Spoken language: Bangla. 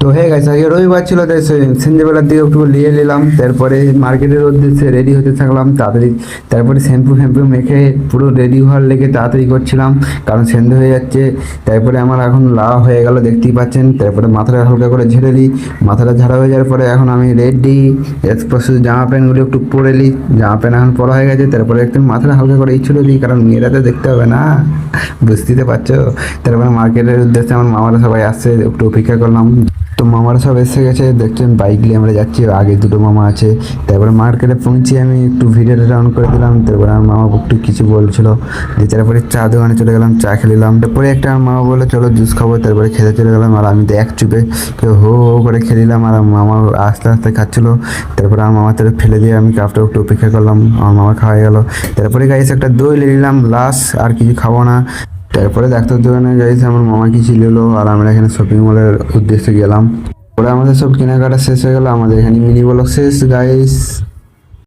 তো হয়ে গেছে, আজকে রবিবার ছিল তাই সন্ধ্যেবেলার দিকে একটু নিয়ে নিলাম, তারপরে মার্কেটের উদ্দেশ্যে রেডি হতে থাকলাম তাড়াতাড়ি। তারপরে শ্যাম্পু মেখে পুরো রেডি হওয়ার লেগে তাড়াতাড়ি করছিলাম, কারণ সন্ধ্যে হয়ে যাচ্ছে। তারপরে আমার এখন লাভ হয়ে গেল দেখতেই পাচ্ছেন। তারপরে মাথাটা হালকা করে ঝেড়ে নিই, মাথাটা ঝাড়া হয়ে যাওয়ার পরে এখন আমি রেডি। এরপর শুধু জামা প্যান্টগুলো একটু পরে নিই, জামা প্যান্ট এখন পরা হয়ে গেছে। তারপরে একটু মাথাটা হালকা করে ছুড়ে দিই, কারণ মেয়েরা তো দেখতে হবে না, বুঝতেই পারছো। তারপরে মার্কেটের উদ্দেশ্যে আমার মামারা সবাই আসছে, একটু অপেক্ষা করলাম। তো মামারা সব এসে গেছে, দেখছেন বাইক নিয়ে আমরা যাচ্ছি, আগে দুটো মামা আছে। তারপরে মার্কেটে পৌঁছে আমি একটু ভিডিওটা অন করে দিলাম। তারপরে আমার মামা একটু কিছু বলছিল, দিয়ে তারপরে চা দোকানে চলে গেলাম, চা খেলিলাম। তারপরে একটা আমার মামা বলে চলো জুস খাবো, তারপরে খেতে চলে গেলাম। আর আমি তো এক চুপে কেউ হো হো করে খেলিলাম, আর আমার মামা আস্তে আস্তে খাচ্ছিলো। তারপরে আমার মামা তারা ফেলে দিয়ে আমি কাপটা একটু অপেক্ষা করলাম, আমার মামা খাওয়া গেল। তারপরে গাইছে একটা দই নিলাম লাস, আর কিছু খাবো না। তারপরে ডাক্তার দোকানে গাইছে আমার মামা কিছু নিলো, আর আমরা এখানে শপিং মলের উদ্দেশ্যে গেলাম। পরে আমাদের সব কেনাকাটা শেষ হয়ে গেল, আমাদের এখানে মিনি ব্লগ শেষ গাইস।